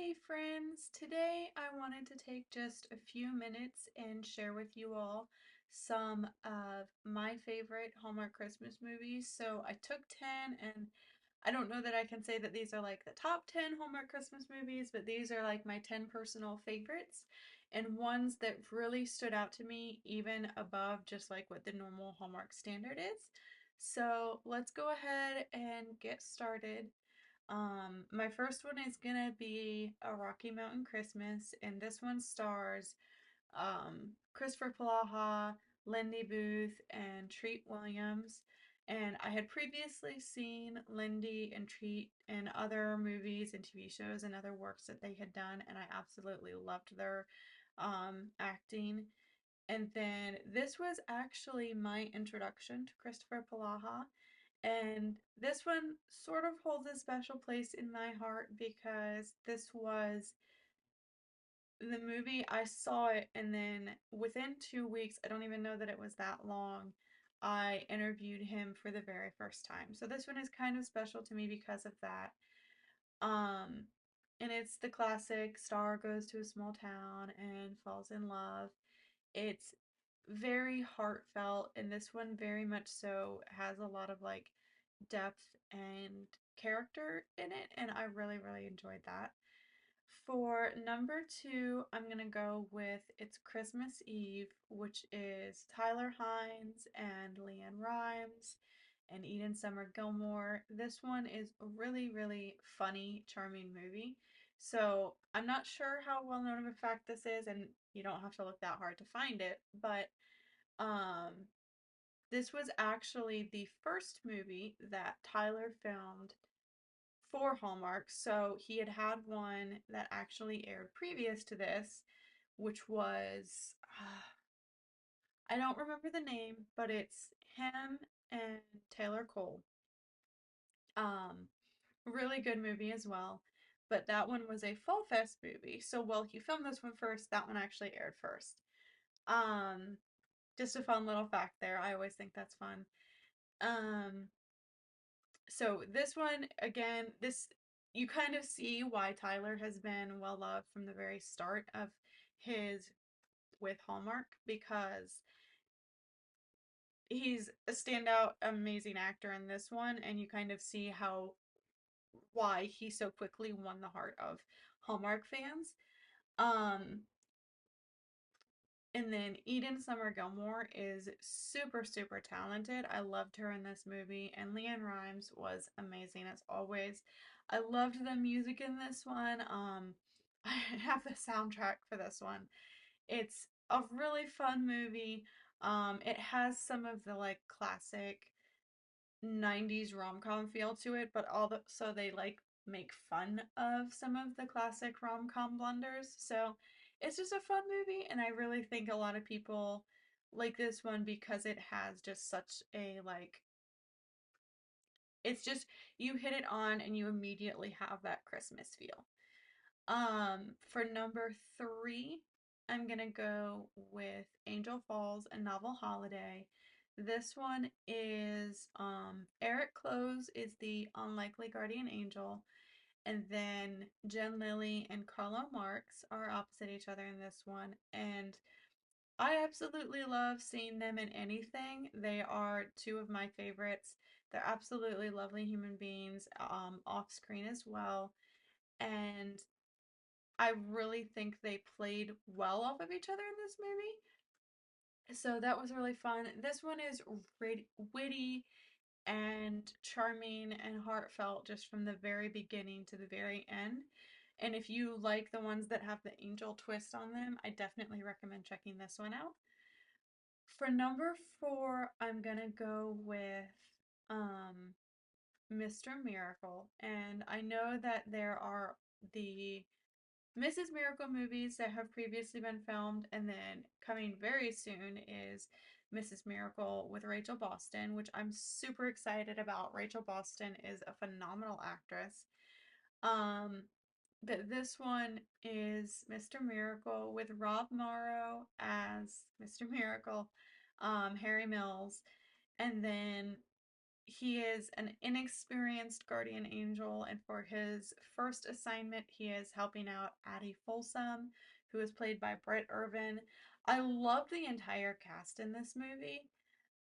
Hey friends, today I wanted to take just a few minutes and share with you all some of my favorite Hallmark Christmas movies. So I took 10, and I don't know that I can say that these are like the top 10 Hallmark Christmas movies, but these are like my 10 personal favorites and ones that really stood out to me even above just like what the normal Hallmark standard is. So let's go ahead and get started. My first one is gonna be A Rocky Mountain Christmas, and this one stars Christopher Palaha, Lindy Booth, and Treat Williams. And I had previously seen Lindy and Treat in other movies and TV shows and other works that they had done, and I absolutely loved their acting. And then this was actually my introduction to Christopher Palaha. And this one sort of holds a special place in my heart because this was the movie. I saw it, and then within 2 weeks, I don't even know that it was that long, I interviewed him for the very first time. So this one is kind of special to me because of that. Um, and it's the classic star goes to a small town and falls in love. It's very heartfelt, and this one very much so has a lot of like depth and character in it, and I really, really enjoyed that. For number two, I'm gonna go with It's Christmas Eve, which is Tyler Hines and Leanne Rimes and Eden Summer Gilmore. This one is a really, really funny, charming movie. So I'm not sure how well known of a fact this is, and you don't have to look that hard to find it, but um, this was actually the first movie that Tyler filmed for Hallmark. So he had had one that actually aired previous to this, which was, I don't remember the name, but it's him and Taylor Cole. Um, really good movie as well. But that one was a Fall Fest movie. So while he filmed this one first, that one actually aired first. Um, just a fun little fact there. I always think that's fun. Um, so this one, again, this you kind of see why Tyler has been well loved from the very start of his with Hallmark, because he's a standout amazing actor in this one, and you kind of see how why he so quickly won the heart of Hallmark fans. Um And then Eden Summer Gilmore is super, super talented. I loved her in this movie, and Leanne Rimes was amazing as always. I loved the music in this one. I have the soundtrack for this one. It's a really fun movie. It has some of the like classic 90s rom-com feel to it, but also they like make fun of some of the classic rom-com blunders. So it's just a fun movie, and I really think a lot of people like this one because it has just such a like it's just you hit it on and you immediately have that Christmas feel. For number three, I'm gonna go with Angel Falls, A Novel Holiday. This one is Eric Close is the unlikely guardian angel, and then Jen Lilly and Carlo Marks are opposite each other in this one, and I absolutely love seeing them in anything. They are two of my favorites. They're absolutely lovely human beings, off screen as well. And I really think they played well off of each other in this movie. So that was really fun. This one is witty and charming and heartfelt just from the very beginning to the very end. And if you like the ones that have the angel twist on them, I definitely recommend checking this one out. For number four, I'm gonna go with um, Mr. Miracle. And I know that there are the Mrs. Miracle movies that have previously been filmed, and then coming very soon is Mrs. Miracle with Rachel Boston, which I'm super excited about. Rachel Boston is a phenomenal actress. Um, but this one is Mr. Miracle with Rob Morrow as Mr. Miracle, Harry Mills, and then he is an inexperienced guardian angel, and for his first assignment, he is helping out Addie Folsom, who is played by Brett Irvin. I loved the entire cast in this movie.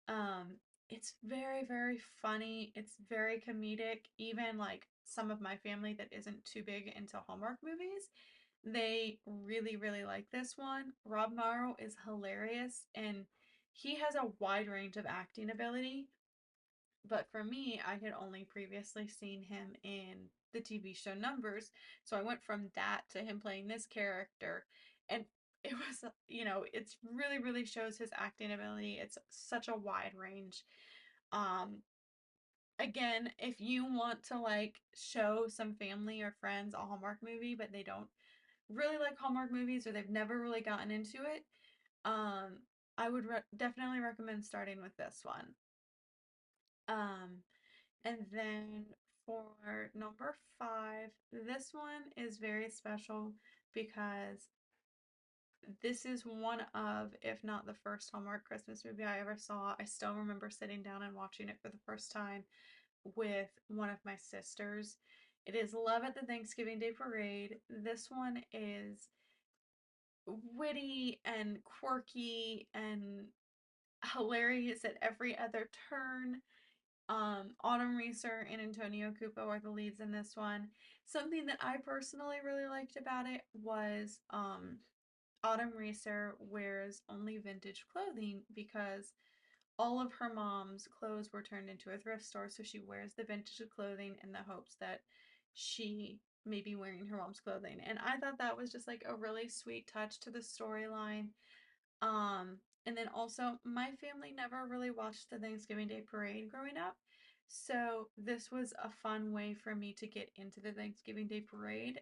Um, it's very, very funny. It's very comedic. Even like some of my family that isn't too big into Hallmark movies, they really, really like this one. Rob Morrow is hilarious and he has a wide range of acting ability. But for me, I had only previously seen him in the TV show Numbers. So I went from that to him playing this character. And it was, it's really, really shows his acting ability. It's such a wide range. Um, Again, if you want to like show some family or friends a Hallmark movie, but they don't really like Hallmark movies or they've never really gotten into it, um, I would definitely recommend starting with this one. Um, And then for number five, this one is very special because this is one of, if not the first Hallmark Christmas movie I ever saw. I still remember sitting down and watching it for the first time with one of my sisters. It is Love at the Thanksgiving Day Parade. This one is witty and quirky and hilarious at every other turn. Autumn Reeser and Antonio Cupo are the leads in this one. Something that I personally really liked about it was Autumn Reeser wears only vintage clothing because all of her mom's clothes were turned into a thrift store, so she wears the vintage clothing in the hopes that she may be wearing her mom's clothing. And I thought that was just like a really sweet touch to the storyline. And then also, my family never really watched the Thanksgiving Day Parade growing up. So this was a fun way for me to get into the Thanksgiving Day Parade.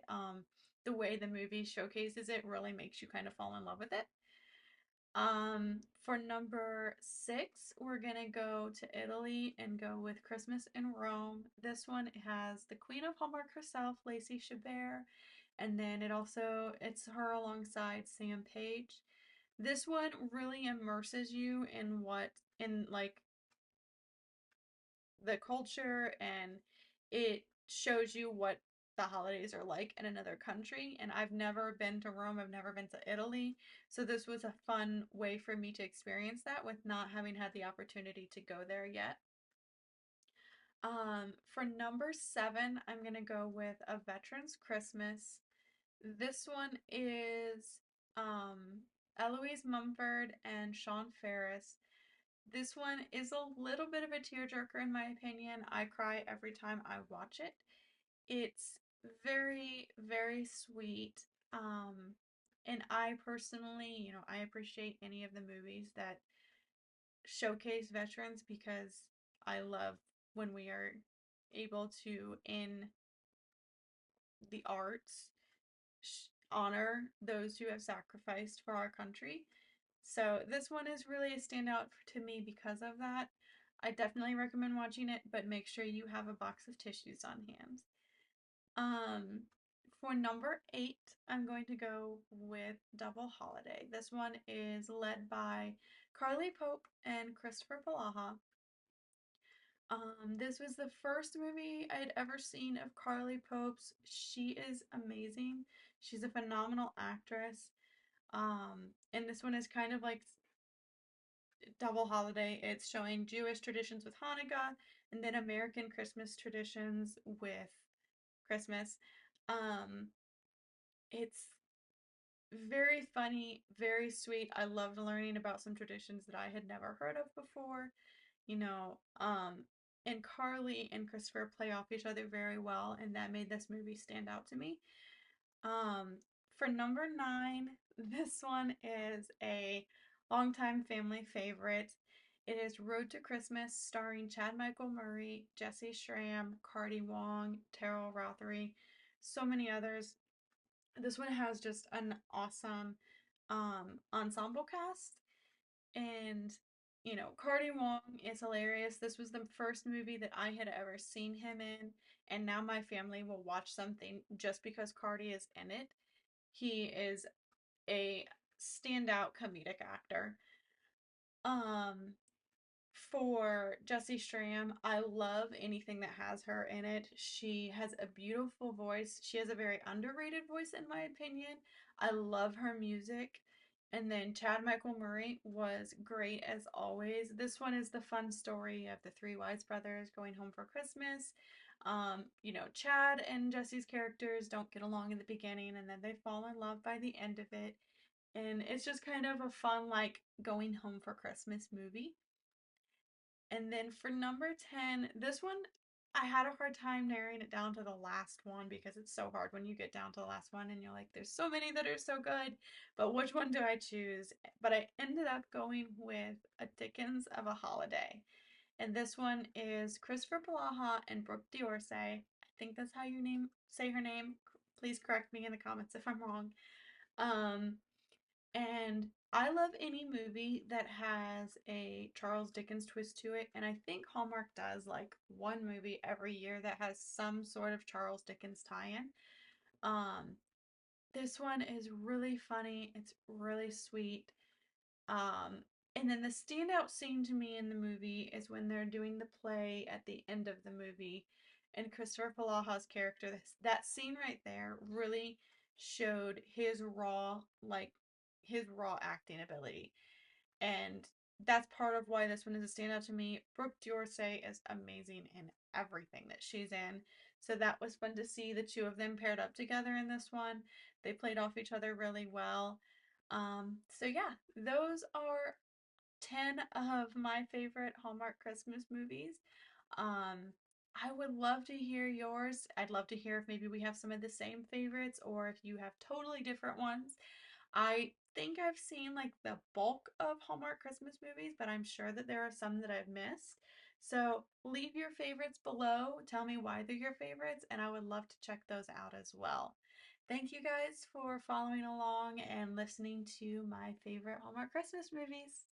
The way the movie showcases it really makes you kind of fall in love with it. For number six, we're gonna go to Italy and go with Christmas in Rome. This one has the Queen of Hallmark herself, Lacey Chabert, and then it's her alongside Sam Page. This one really immerses you in like the culture, and it shows you what the holidays are like in another country. And I've never been to Rome, I've never been to Italy. So this was a fun way for me to experience that with not having had the opportunity to go there yet. For number seven, I'm gonna go with A Veteran's Christmas. This one is Eloise Mumford and Sean Ferris. This one is a little bit of a tearjerker in my opinion. I cry every time I watch it. It's very, very sweet. Um, and I personally, I appreciate any of the movies that showcase veterans because I love when we are able to, in the arts, honor those who have sacrificed for our country. So this one is really a standout to me because of that. I definitely recommend watching it, but make sure you have a box of tissues on hand. Um, for number eight, I'm going to go with Double Holiday. This one is led by Carly Pope and Christopher Palaha. This was the first movie I had ever seen of Carly Pope's. She is amazing. She's a phenomenal actress. And this one is kind of like double holiday. It's showing Jewish traditions with Hanukkah and then American Christmas traditions with Christmas. Um, it's very funny, very sweet. I loved learning about some traditions that I had never heard of before. You know, um, and Carly and Christopher play off each other very well, and that made this movie stand out to me. Um, for number nine, this one is a longtime family favorite. It is Road to Christmas, starring Chad Michael Murray, Jesse Schramm, Cardi Wong, Terrell Rothery, so many others. This one has just an awesome ensemble cast, and Cardi Wong is hilarious. This was the first movie that I had ever seen him in, and now my family will watch something just because Cardi is in it. He is a standout comedic actor. Um, For Jessie Stram, I love anything that has her in it. She has a beautiful voice. She has a very underrated voice, in my opinion. I love her music. And then Chad Michael Murray was great as always. This one is the fun story of the three wise brothers going home for Christmas. Chad and Jesse's characters don't get along in the beginning and then they fall in love by the end of it. And it's just kind of a fun, like, going home for Christmas movie. And then for number 10, this one, I had a hard time narrowing it down to the last one because it's so hard when you get down to the last one and you're like, there's so many that are so good, but which one do I choose? But I ended up going with A Dickens of a Holiday. And this one is Christopher Palaha and Brooke D'Orsay. I think that's how you say her name. Please correct me in the comments if I'm wrong. Um, and I love any movie that has a Charles Dickens twist to it. And I think Hallmark does like one movie every year that has some sort of Charles Dickens tie-in. Um, this one is really funny. It's really sweet. Um, and then the standout scene to me in the movie is when they're doing the play at the end of the movie. And Christopher Palaha's character, that scene right there really showed his raw acting ability. And that's part of why this one is a standout to me. Brooke D'Orsay is amazing in everything that she's in. So that was fun to see the two of them paired up together in this one. They played off each other really well. So yeah, those are 10 of my favorite Hallmark Christmas movies. Um, I would love to hear yours. I'd love to hear if maybe we have some of the same favorites or if you have totally different ones. I think I've seen like the bulk of Hallmark Christmas movies, but I'm sure that there are some that I've missed. So leave your favorites below. Tell me why they're your favorites, and I would love to check those out as well. Thank you guys for following along and listening to my favorite Hallmark Christmas movies.